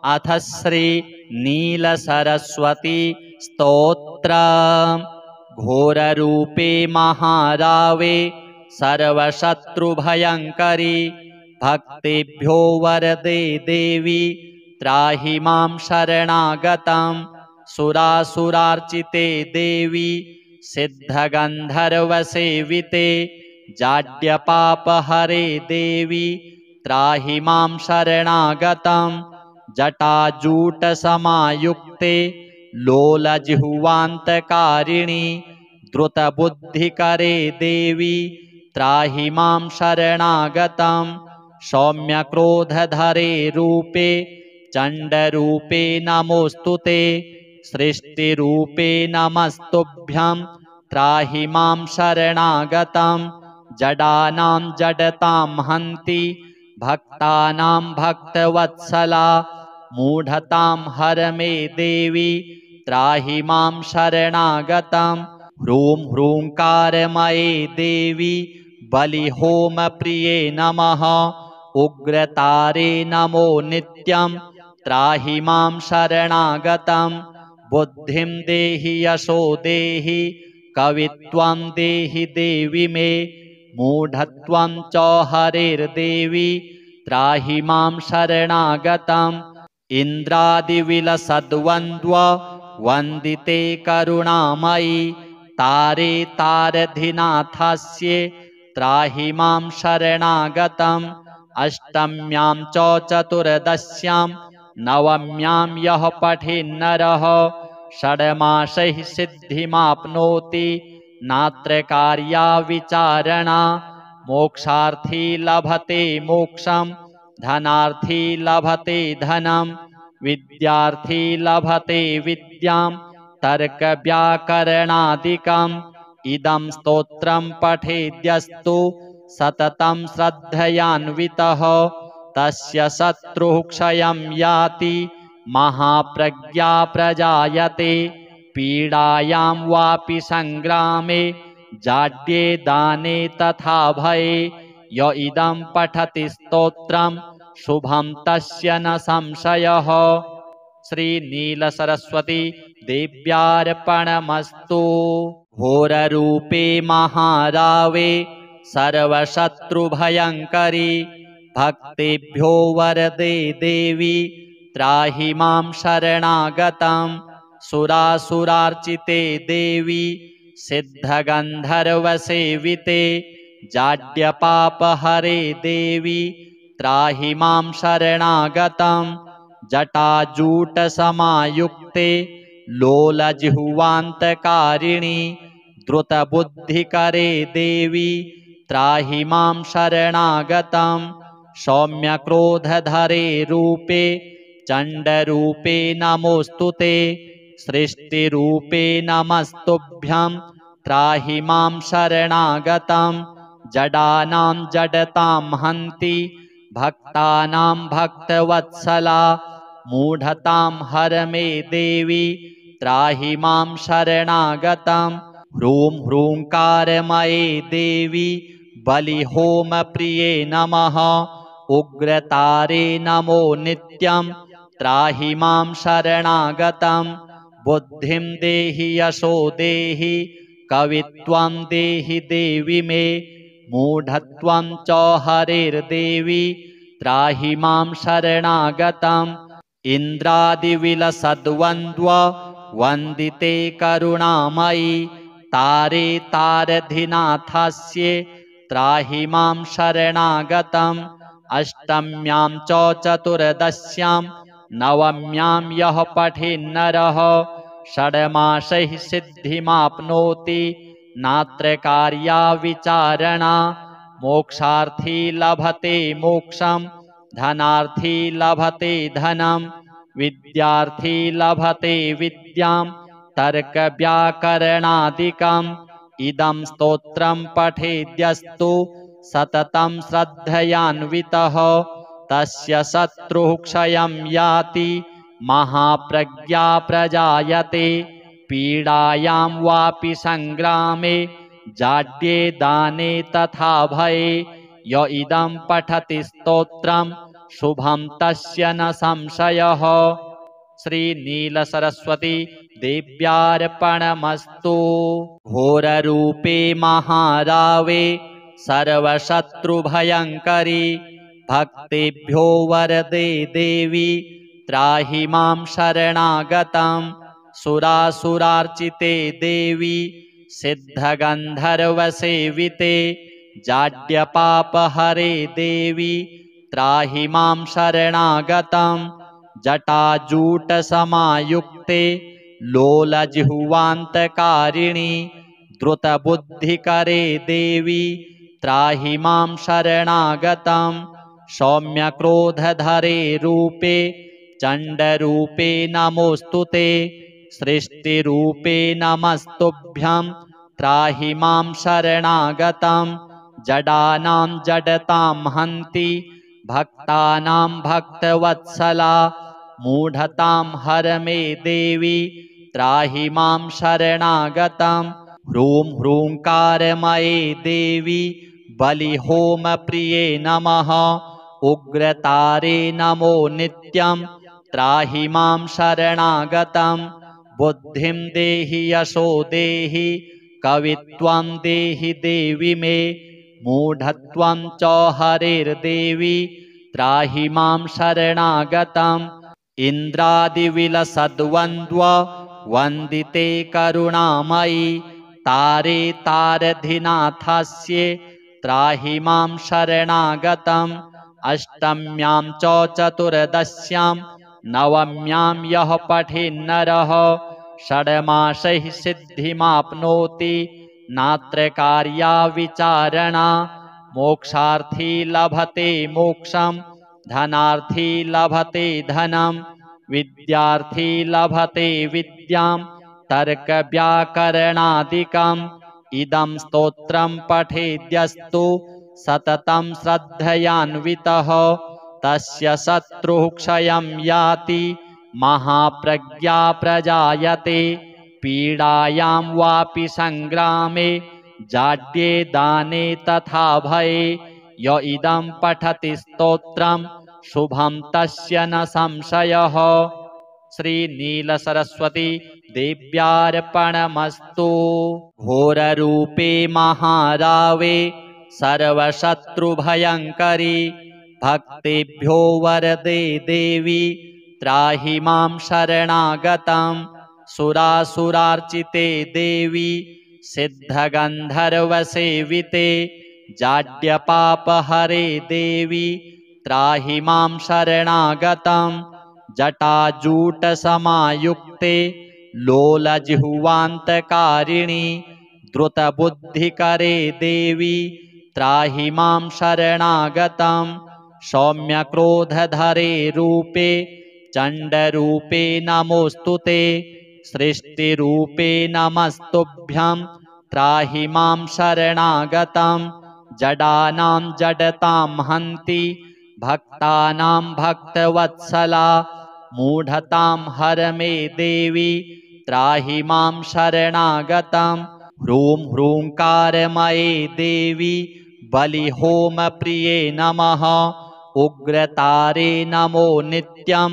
अथ श्री नीलसरस्वती स्तोत्र। घोररूपे महारावे सर्वशत्रुभयङ्करी भक्तेभ्यो वरदे देवी त्राहि मां शरणागतं। सुरासुरार्चिते देवी सिद्धगन्धर्वसेविते जाड्यपापहरे देवी त्राहि मां शरणागतं। जटाजूटसमायुक्ते लोलजिह्वान्तकारिणि द्रुतबुद्धिकरे देवी त्राहि मां शरणागतं। सौम्यक्रोधधरे रूपे चण्डरूपे नमोऽस्तुते सृष्टिरूपे नमस्तुभ्यं त्राहि मां शरणागतं। जडानां जडतां हन्ति भक्तानां भक्तवत्सला मूढतां हर मे देवी त्राहि मां शरणागतं। ह्रूं ह्रूंकारमये देवी बलिहोमप्रिये नमः उग्रतारे नमो नित्यं त्राहि मां शरणागतं। बुद्धिं देहि यशो देहि कवित्वं देहि देवि मे मूढत्वं च हरेर्देवी त्राहि मां शरणागतं। इन्द्रादिविलसद्वन्द्व वन्दिते करुणामयि तारे तारधिनाथस्ये त्राहि मां शरणागतम्। अष्टम्यां च चतुर्दश्यां नवम्यां यः पठेन्नरः षड्मासैः सिद्धिमाप्नोति नात्र कार्या विचारणा। मोक्षार्थी लभते मोक्षं धनार्थी लभते धनं विद्यार्थी लभते विद्यां तर्कव्याकरणादिकम्। इदं स्तोत्रं पठेद्यस्तु सततं श्रद्धयान्वितः तस्य शत्रुः क्षयं याति महाप्रज्ञा प्रजायते। पीडायां वापि संग्रामे जाड्ये दाने तथा भये य इदं पठति स्तोत्रं शुभं तस्य न संशयः। श्री नीलसरस्वती देव्यार्पणमस्तु। घोररूपे महारावे सर्वशत्रुभयङ्करी भक्तेभ्यो वरदे देवी त्राहि मां शरणागतं। सुरासुरार्चिते देवी सिद्धगन्धर्वसेविते जाड्यपापहरे देवी त्राहि मां शरणागतं। जटाजूटसमायुक्ते लोलजिह्वान्तकारिणि द्रुतबुद्धिकरे देवी त्राहि मां शरणागतं। सौम्यक्रोधधरे रूपे चण्डरूपे नमोऽस्तुते सृष्टिरूपे नमस्तुभ्यं त्राहि मां शरणागतं। जडानां जडतां हन्ति भक्तानां भक्तवत्सला मूढतां हर मे देवी त्राहि मां शरणागतं। ह्रूं ह्रूंकारमये देवी बलिहोमप्रिये नमः उग्रतारे नमो नित्यं त्राहि मां शरणागतं। बुद्धिं देहि यशो देहि कवित्वं देहि देवि मे मूढत्वं च हरेर्देवी त्राहि मां शरणागतं। इन्द्रादिविलसद्वन्द्व वन्दिते करुणामयि तारे तारधिनाथस्ये त्राहि मां शरणागतं। अष्टम्यां च चतुर्दश्यां नवम्यां यः पठेन्नरः षड्मासैः सिद्धिमाप्नोति नात्र कार्या विचारणा। मोक्षार्थी लभते मोक्षं धनार्थी लभते धनं विद्यार्थी लभते विद्यां तर्कव्याकरणादिकम्। इदं स्तोत्रं पठेद्यस्तु सततं श्रद्धयान्वितः तस्य शत्रुः क्षयं याति महाप्रज्ञा प्रजायते। पीडायां वापि संग्रामे जाड्ये दाने तथा भये य इदं पठति स्तोत्रं शुभं तस्य न संशयः। श्रीनीलसरस्वती देव्यार्पणमस्तु। घोररूपे महारावे सर्वशत्रुभयङ्करी भक्तेभ्यो वरदे देवी त्राहि मां शरणागतम्। सुरासुरार्चिते देवी सिद्धगन्धर्वसेविते जाड्यपापहरे देवी त्राहि मां शरणागतम्। जटाजूटसमायुक्ते लोलजिह्वान्तकारिणि द्रुतबुद्धिकरे देवी त्राहि मां शरणागतम्। सौम्यक्रोधधरे रूपे चण्डरूपे नमोऽस्तुते सृष्टिरूपे नमस्तुभ्यं त्राहि मां शरणागतम्। जडानां जडतां हन्ति भक्तानां भक्तवत्सला मूढतां हर मे देवी त्राहि मां शरणागतम्। ह्रूं ह्रूङ्कारमये देवी बलिहोमप्रिये नमः उग्रतारे नमो नित्यं त्राहि मां शरणागतम्। बुद्धिं देहि यशो देहि कवित्वं देहि देवि मे मूढत्वं च हरेर्देवी त्राहि मां शरणागतम्। इन्द्रादिविलसद्वन्द्व वन्दिते करुणामयि तारे तारधिनाथस्ये त्राहि मां शरणागतम्। अष्टम्यां च चतुर्दश्यां नवम्यां यः पठेन्नरः षड्मासैः सिद्धिमाप्नोति नात्र कार्या विचारणा। मोक्षार्थी लभते मोक्षं धनार्थी लभते धनं विद्यार्थी लभते विद्यां तर्कव्याकरणादिकम्। इदं स्तोत्रं पठेद्यस्तु सततं श्रद्धयान्वितः तस्य शत्रुः क्षयं याति महाप्रज्ञा प्रजायते। पीडायां वापि संग्रामे जाड्ये दाने तथा भये य इदं पठति स्तोत्रं शुभं तस्य न संशयः। श्रीनीलसरस्वती देव्यार्पणमस्तु। घोररूपे महारावे सर्वशत्रुभयङ्करी भक्तेभ्यो वरदे देवी त्राहि मां शरणागतम्। सुरासुरार्चिते देवी सिद्धगन्धर्वसेविते जाड्यपापहरे देवी त्राहि मां शरणागतम्। जटाजूटसमायुक्ते लोलजिह्वान्तकारिणि द्रुतबुद्धिकरे देवी त्राहि मां शरणागतम्। सौम्यक्रोधधरे रूपे चण्डरूपे नमोऽस्तुते सृष्टिरूपे नमस्तुभ्यं त्राहि मां शरणागतम्। जडानां जडतां हन्ति भक्तानां भक्तवत्सला मूढतां हर मे देवी त्राहि मां शरणागतम्। ह्रूं ह्रूङ्कारमये देवी बलिहोमप्रिये नमः उग्रतारे नमो नित्यं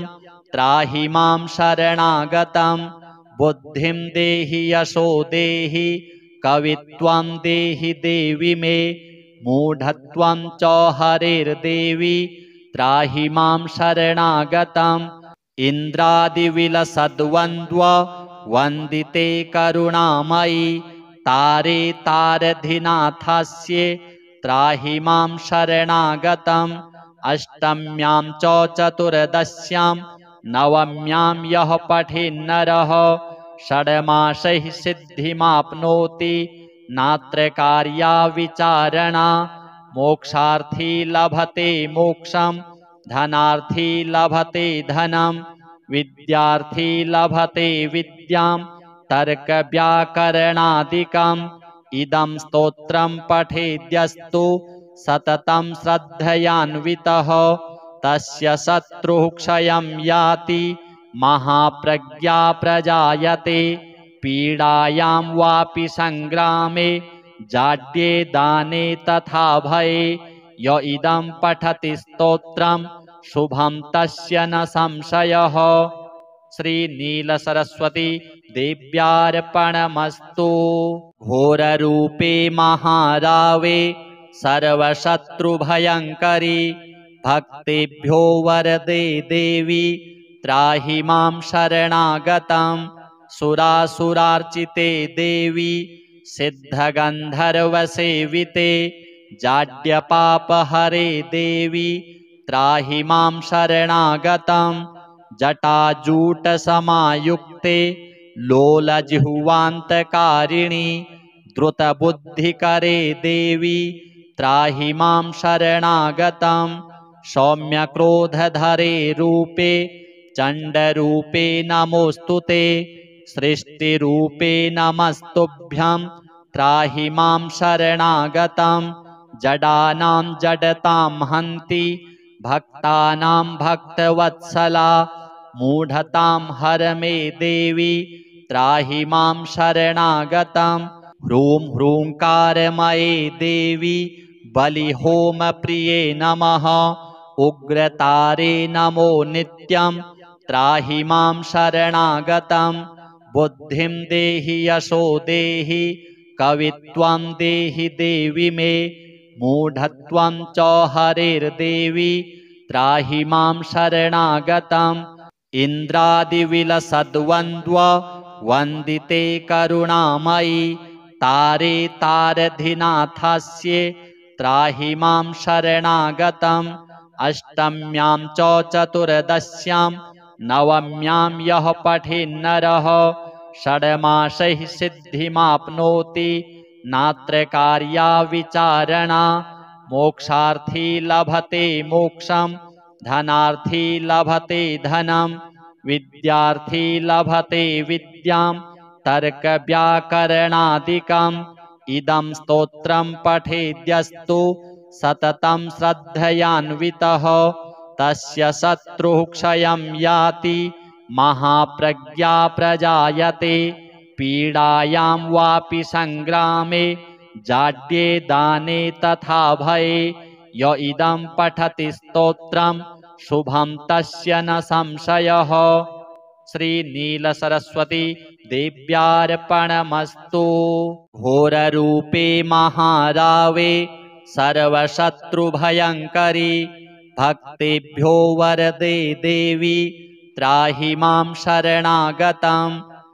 त्राहि मां शरणागतम्। बुद्धिं देहि यशो देहि कवित्वं देहि देवि मे मूढत्वं च हरेर्देवी त्राहि मां शरणागतम्। इन्द्रादिविलसद्वन्द्व वन्दिते करुणामयि तारे तारधिनाथस्ये त्राहि मां शरणागतम्। अष्टम्यां च चतुर्दश्यां नवम्यां यः पठेन्नरः षड्मासैः सिद्धिमाप्नोति नात्र कार्या विचारणा। मोक्षार्थी लभते मोक्षं धनार्थी लभते धनं विद्यार्थी लभते विद्यां तर्कव्याकरणादिकम्। इदं स्तोत्रं पठेद्यस्तु सततं श्रद्धयान्वितः तस्य शत्रुः क्षयं याति महाप्रज्ञा प्रजायते। पीडायां वापि संग्रामे जाड्ये दाने तथा भये य इदं पठति स्तोत्रं शुभं तस्य न संशयः। श्रीनीलसरस्वती देव्यार्पणमस्तु। घोररूपे महारावे सर्वशत्रुभयङ्करी भक्तेभ्यो वरदे देवी त्राहि मां शरणागतं। सुरासुरार्चिते देवी सिद्धगन्धर्वसेविते जाड्यपापहरे देवी त्राहि मां शरणागतं। जटाजूटसमायुक्ते लोलजिह्वान्तकारिणि द्रुतबुद्धिकरे देवी त्राहि मां शरणागतं। सौम्यक्रोधधरे रूपे चण्डरूपे नमोऽस्तुते सृष्टिरूपे नमस्तुभ्यं त्राहि मां शरणागतं। जडानां जडतां हन्ति भक्तानां भक्तवत्सला मूढतां हर मे देवी त्राहि मां शरणागतं। ह्रूं ह्रूंकारमये देवी बलिहोमप्रिये नमः उग्रतारे नमो नित्यं त्राहि मां शरणागतं। बुद्धिं देहि यशो देहि कवित्वं देहि देवि मे मूढत्वं च हरेर्देवी त्राहि मां शरणागतं। इन्द्रादिविलसद्वन्द्व वन्दिते करुणामयि तारे तारधिनाथस्ये त्राहि मां शरणागतं। अष्टम्यां च चतुर्दश्यां नवम्यां यः पठेन्नरः षड्मासैः सिद्धिमाप्नोति नात्र कार्या विचारणा। मोक्षार्थी लभते मोक्षं धनार्थी लभते धनं विद्यार्थी लभते विद्यां तर्कव्याकरणादिकम्। इदं स्तोत्रं पठेद्यस्तु सततं श्रद्धयान्वितः तस्य शत्रुः क्षयं याति महाप्रज्ञा प्रजायते। पीडायां वापि संग्रामे जाड्ये दाने तथा भये य इदं पठति स्तोत्रं शुभं तस्य न संशयः। श्रीनीलसरस्वती देव्यार्पणमस्तु। घोररूपे महारावे सर्वशत्रुभयङ्करी भक्तेभ्यो वरदे देवी त्राहि मां शरणागतं।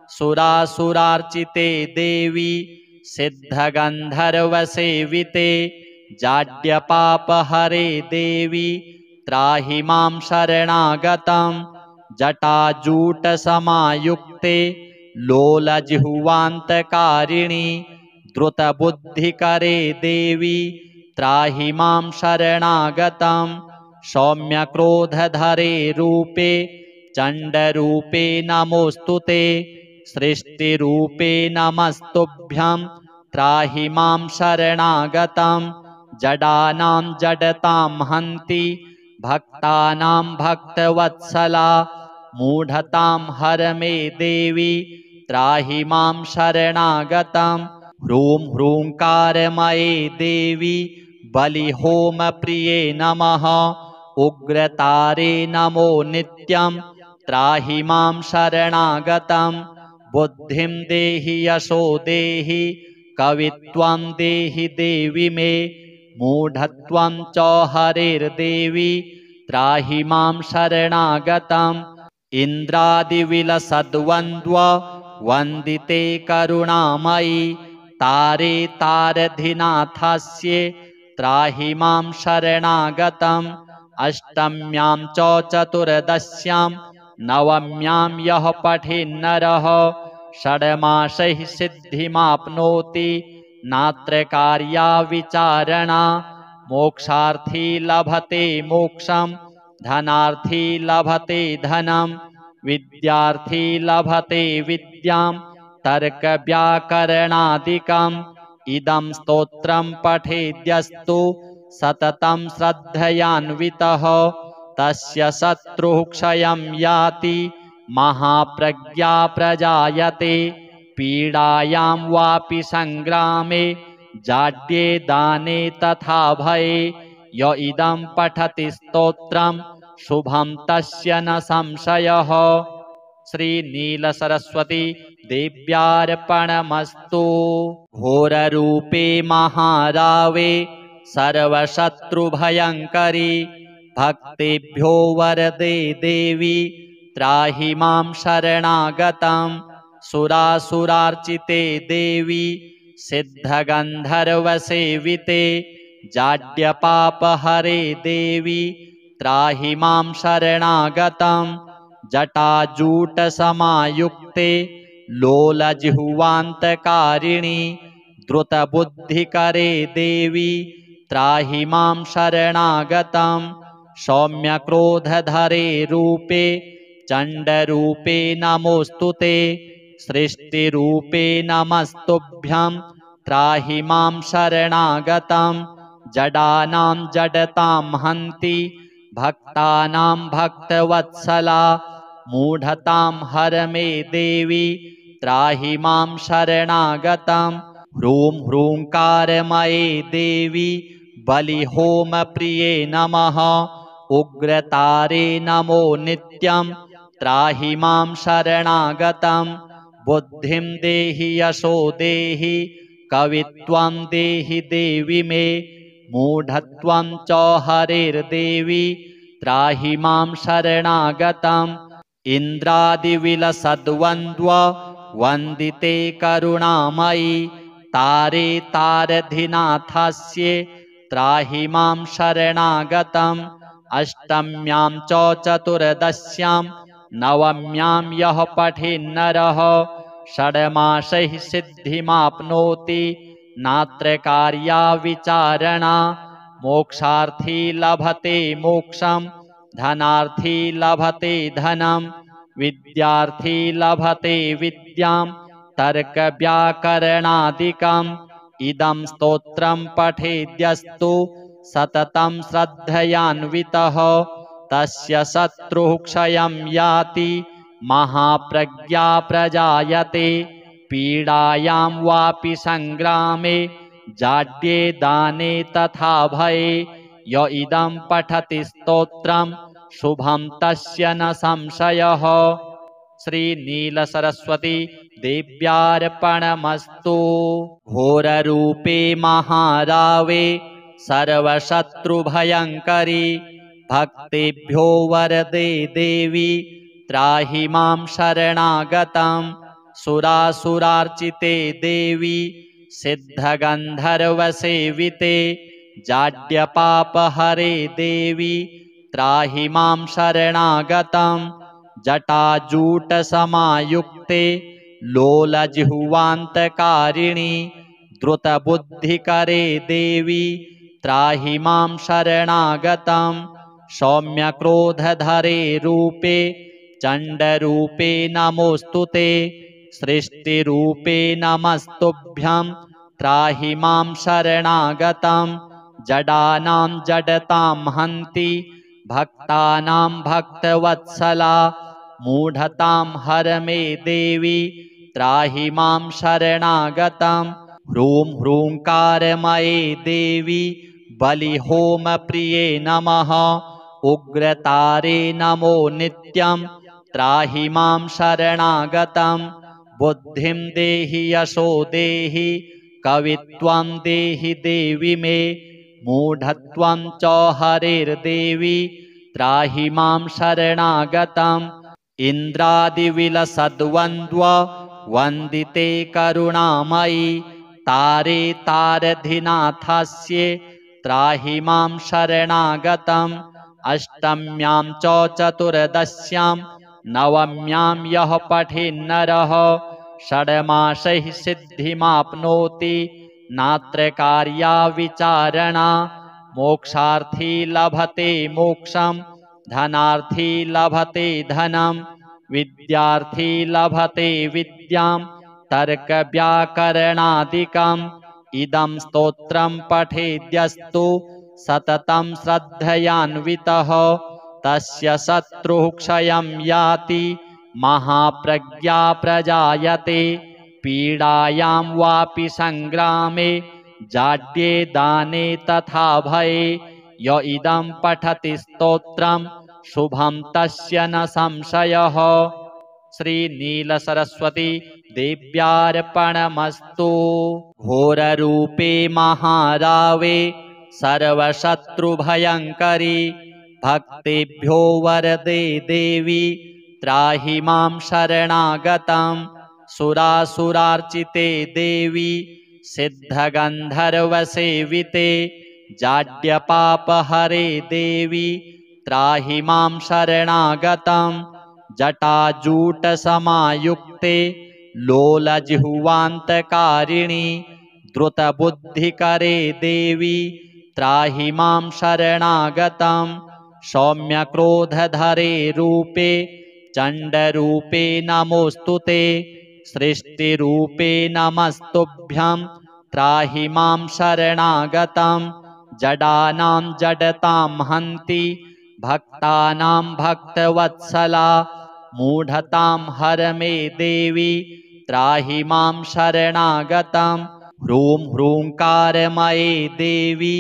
सुरासुरार्चिते देवी सिद्धगन्धर्वसेविते जाड्यपापहरे देवी त्राहि मां शरणागतं। जटाजूटसमायुक्ते लोलजिह्वान्तकारिणि द्रुतबुद्धिकरे देवी त्राहि मां शरणागतं। सौम्यक्रोधधरे रूपे चण्डरूपे नमोऽस्तुते सृष्टिरूपे नमस्तुभ्यं त्राहि मां शरणागतं। जडानां जडतां हन्ति भक्तानां भक्तवत्सला मूढतां हर मे देवी त्राहि मां शरणागतं। ह्रूं ह्रूंकारमये देवी बलिहोमप्रिये नमः उग्रतारे नमो नित्यं त्राहि मां शरणागतं। बुद्धिं देहि यशो देहि कवित्वं देहि देवि मे मूढत्वं च हरेर्देवी त्राहि मां शरणागतं। इन्द्रादिविलसद्वन्द्व वन्दिते करुणामयि तारे तारधिनाथस्ये त्राहि मां शरणागतं। अष्टम्यां च चतुर्दश्यां नवम्यां यः पठेन्नरः षड्मासैः सिद्धिमाप्नोति नात्र कार्या विचारणा। मोक्षार्थी लभते मोक्षं धनार्थी लभते धनं विद्यार्थी लभते विद्यां तर्कव्याकरणादिकम्। इदं स्तोत्रं पठेद्यस्तु सततं श्रद्धयान्वितः तस्य शत्रुः क्षयं याति महाप्रज्ञा प्रजायते। पीडायां वापि संग्रामे जाड्ये दाने तथा भये य इदं पठति स्तोत्रं शुभं तस्य न संशयः। श्रीनीलसरस्वती देव्यार्पणमस्तु। घोररूपे महारावे सर्वशत्रुभयङ्करी भक्तेभ्यो वरदे देवी त्राहि मां शरणागतं। सुरासुरार्चिते देवी सिद्धगन्धर्वसेविते जाड्यपापहरे देवी त्राहि मां शरणागतं। जटाजूटसमायुक्ते लोलजिह्वान्तकारिणि द्रुतबुद्धिकरे देवी त्राहि मां शरणागतं। सौम्यक्रोधधरे रूपे चण्डरूपे नमोऽस्तु ते। सृष्टिरूपे नमस्तुभ्यं त्राहि मां शरणागतं। जडानां जडतां हन्ति भक्तानां भक्तवत्सला मूढतां हर मे देवी त्राहि मां शरणागतं। ह्रूं ह्रूंकारमये देवी बलिहोमप्रिये नमः। उग्रतारे नमो नित्यं त्राहि मां शरणागतं। बुद्धिं देहि यशो देहि कवित्वं देहि देवि मे। मूढत्वं च हरेर्देवी त्राहि मां शरणागतं। इन्द्रादिविलसद्वन्द्व वन्दिते करुणामयि तारे तारधिनाथस्ये त्राहि मां शरणागतं। अष्टम्यां च चतुर्दश्यां नवम्यां यः पठेन्नरः षड्मासैः सिद्धिमाप्नोति नात्र कार्या विचारणा। मोक्षार्थी लभते मोक्षं धनार्थी लभते धनं विद्यार्थी लभते विद्यां तर्कव्याकरणादिकम्। इदं स्तोत्रं पठेद्यस्तु सततं श्रद्धयान्वितः तस्य शत्रुः क्षयं याति महाप्रज्ञा प्रजायते। पीडायां वापि संग्रामे जाड्ये दाने तथा भये य इदं पठति स्तोत्रं शुभं तस्य न संशयः। श्रीनीलसरस्वती देव्यार्पणमस्तु। घोररूपे महारावे सर्वशत्रुभयङ्करी भक्तेभ्यो वरदे देवी त्राहि मां शरणागतं। सुरासुरार्चिते देवी सिद्धगन्धर्वसेविते जाड्यपापहरे देवी त्राहि मां शरणागतं। जटाजूटसमायुक्ते लोलजिह्वान्तकारिणि द्रुतबुद्धिकरे देवी त्राहि मां शरणागतं। सौम्यक्रोधधरे रूपे चण्डरूपे नमोऽस्तु ते। सृष्टिरूपे नमस्तुभ्यं त्राहि मां शरणागतं। जडानां जडतां हन्ति भक्तानां भक्तवत्सला मूढतां हर मे देवी त्राहि मां शरणागतं। ह्रूं ह्रूंकारमये देवी बलिहोमप्रिये नमः। उग्रतारे नमो नित्यं त्राहि मां शरणागतं। बुद्धिं देहि यशो देहि कवित्वं देहि देवि मे। मूढत्वं च हरेर्देवी त्राहि मां शरणागतं। इन्द्रादिविलसद्वन्द्व वन्दिते करुणामयि तारे तारधिनाथस्ये त्राहि मां शरणागतं। अष्टम्यां च चतुर्दश्यां नवम्यां यः पठेन्नरः षड्मासैः सिद्धिमाप्नोति नात्र कार्या विचारणा। मोक्षार्थी लभते मोक्षं धनार्थी लभते धनं विद्यार्थी लभते विद्यां तर्कव्याकरणादिकम्। इदं स्तोत्रं पठेद्यस्तु सततं श्रद्धयान्वितः तस्य शत्रुः क्षयं याति महाप्रज्ञा प्रजायते। पीडायां वापि संग्रामे जाड्ये दाने तथा भये य इदं पठति स्तोत्रं शुभं तस्य न संशयः। श्रीनीलसरस्वती देव्यार्पणमस्तु। घोररूपे महारावे सर्वशत्रुभयङ्करी भक्तेभ्यो वरदे देवी त्राहि मां शरणागतम्। सुरासुरार्चिते देवी सिद्धगन्धर्वसेविते जाड्यपापहरे देवी त्राहि मां शरणागतम्। जटाजूटसमायुक्ते लोलजिह्वान्तकारिणि द्रुतबुद्धिकरे देवी त्राहि मां शरणागतम्। सौम्यक्रोधधरे रूपे चण्डरूपे नमोऽस्तुते सृष्टिरूपे नमस्तुभ्यं त्राहि मां शरणागतम्। जडानां जडतां हन्ति भक्तानां भक्तवत्सला मूढतां हर मे देवी त्राहि मां शरणागतम्। ह्रूं ह्रूङ्कारमये देवी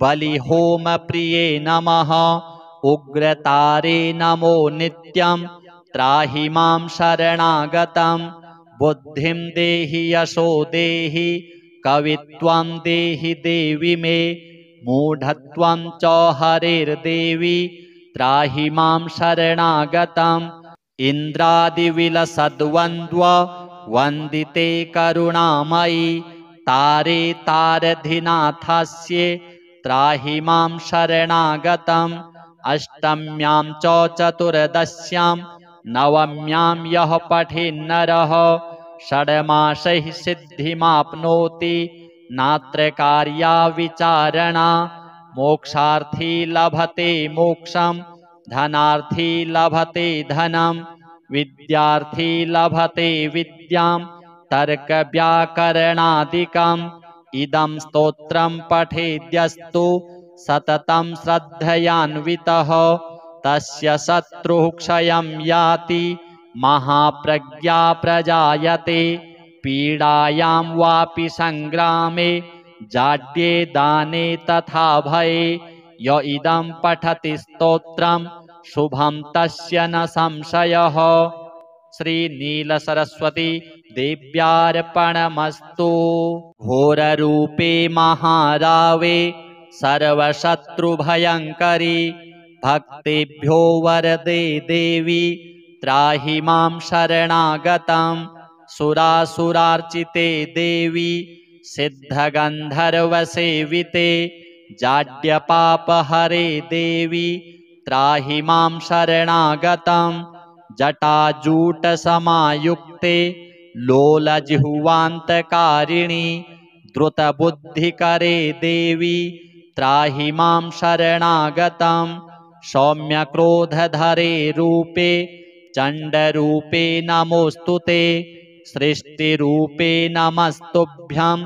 बलिहोमप्रिये नमः उग्रतारे नमो नित्यं त्राहि मां शरणागतम्। बुद्धिं देहि यशो देहि कवित्वं देहि देवि मे मूढत्वं च हरेर्देवी त्राहि मां शरणागतम्। इन्द्रादिविलसद्वन्द्व वन्दिते करुणामयि तारे तारधिनाथस्ये त्राहि मां शरणागतम्। अष्टम्यां च चतुर्दश्यां नवम्यां यः पठेन्नरः षड्मासैः सिद्धिमाप्नोति नात्र कार्या विचारणा। मोक्षार्थी लभते मोक्षं धनार्थी लभते धनं विद्यार्थी लभते विद्यां तर्कव्याकरणादिकम्। इदं स्तोत्रं पठेद्यस्तु सततं श्रद्धयान्वितः तस्य शत्रुः क्षयं याति महाप्रज्ञा प्रजायते। पीडायां वापि संग्रामे जाड्ये दाने तथा भये य इदं पठति स्तोत्रं शुभं तस्य न संशयः। श्रीनीलसरस्वती देव्यार्पणमस्तु। घोररूपे महारावे सर्वशत्रुभयङ्करी भक्तेभ्यो वरदे देवी त्राहि मां शरणागतम्। सुरासुरार्चिते देवी सिद्धगन्धर्वसेविते जाड्यपापहरे देवी त्राहि मां शरणागतम्। जटाजूटसमायुक्ते लोलजिह्वान्तकारिणि द्रुतबुद्धिकरे देवी त्राहि मां शरणागतम्। सौम्यक्रोधधरे रूपे चण्डरूपे नमोऽस्तुते सृष्टिरूपे नमस्तुभ्यं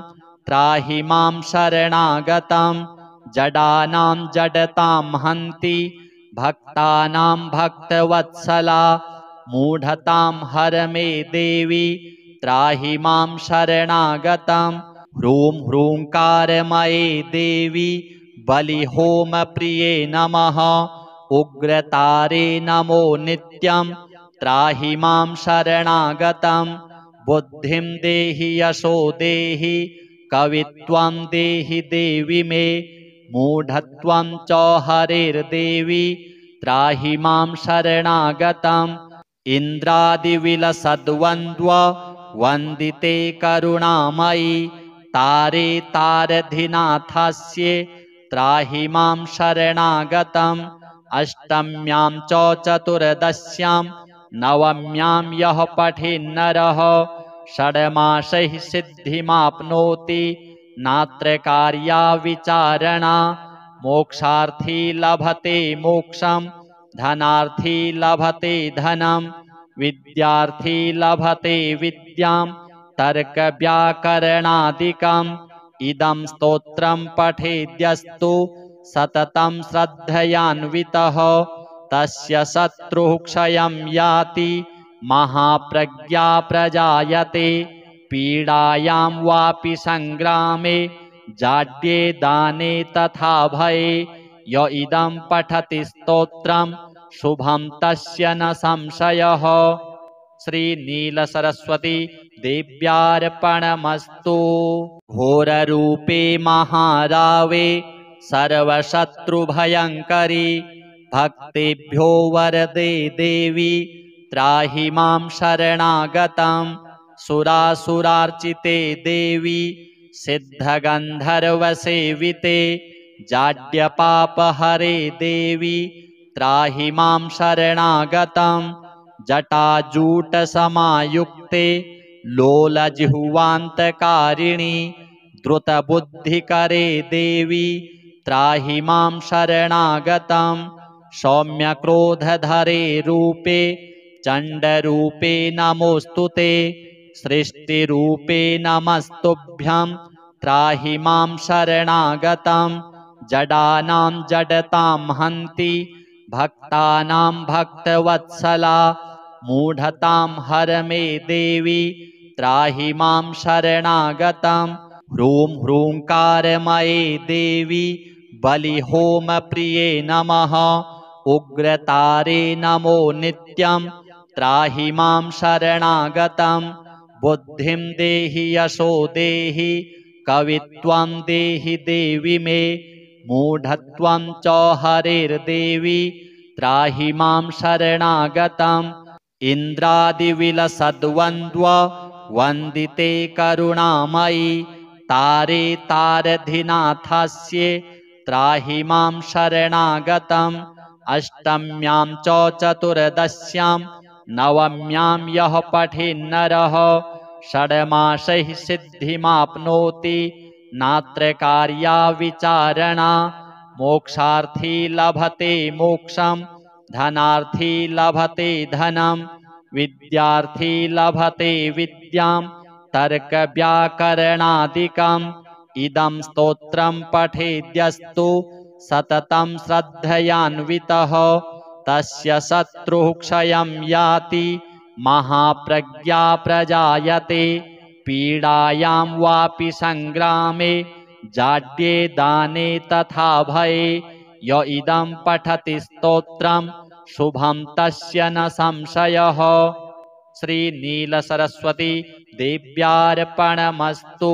त्राहि मां शरणागतम्। जडानां जडतां हन्ति भक्तानां भक्तवत्सला मूढतां हर मे देवी त्राहि मां शरणागतम्। ह्रूं ह्रूङ्कारमये देवी बलिहोमप्रिये नमः उग्रतारे नमो नित्यं त्राहि मां शरणागतम्। बुद्धिं देहि यशो देहि कवित्वं देहि देवि मे मूढत्वं च हरेर्देवी त्राहि मां शरणागतम्। इन्द्रादिविलसद्वन्द्व वन्दिते करुणामयि तारे तारधिनाथस्ये त्राहि मां शरणागतम्। अष्टम्यां च चतुर्दश्यां नवम्यां यः पठेन्नरः षड्मासैः सिद्धिमाप्नोति नात्र कार्या विचारणा। मोक्षार्थी लभते मोक्षं धनार्थी लभते धनं विद्यार्थी लभते विद्यां तर्कव्याकरणादिकम्। इदं स्तोत्रं पठेद्यस्तु सततं श्रद्धयान्वितः तस्य शत्रुः क्षयं याति महाप्रज्ञा प्रजायते। पीडायां वापि संग्रामे जाड्ये दाने तथा भये य इदं पठति स्तोत्रं शुभं तस्य न संशयः। श्रीनीलसरस्वती देव्यार्पणमस्तु। घोररूपे महारावे सर्वशत्रुभयङ्करी भक्तेभ्यो वरदे देवी त्राहि मां शरणागतम्। सुरासुरार्चिते देवी सिद्धगन्धर्वसेविते जाड्यपापहरे देवी त्राहि मां शरणागतम्। जटाजूटसमायुक्ते लोलजिह्वान्तकारिणि द्रुतबुद्धिकरे देवी त्राहि मां शरणागतम्। सौम्यक्रोधधरे रूपे चण्डरूपे नमोऽस्तु ते। सृष्टिरूपे नमस्तुभ्यं त्राहि मां शरणागतम्। जडानां जडतां हन्ति भक्तानां भक्तवत्सला मूढतां हर मे देवी त्राहि मां शरणागतम्। ह्रूं ह्रूङ्कारमये देवी बलिहोमप्रिये नमः। उग्रतारे नमो नित्यं त्राहि मां शरणागतम्। बुद्धिं देहि यशो देहि कवित्वं देहि देवि मे मूढत्वं च हरेर्देवी त्राहि मां शरणागतम्। इन्द्रादिविलसद्वन्द्व वन्दिते करुणामयि तारे तारधिनाथस्ये त्राहि मां शरणागतम्। अष्टम्यां च चतुर्दश्यां नवम्यां यः पठेन्नरः षड्मासैः सिद्धिमाप्नोति नात्र कार्या विचारणा। मोक्षार्थी लभते मोक्षं धनार्थी लभते धनं विद्यार्थी लभते विद्यां तर्कव्याकरणादिकम्। इदं स्तोत्रं पठेद्यस्तु सततं श्रद्धयान्वितः तस्य शत्रुः क्षयं याति महाप्रज्ञा प्रजायते। पीडायां वापि संग्रामे जाड्ये दाने तथा भये य इदं पठति स्तोत्रं शुभं तस्य न संशयः। श्रीनीलसरस्वती देव्यार्पणमस्तु।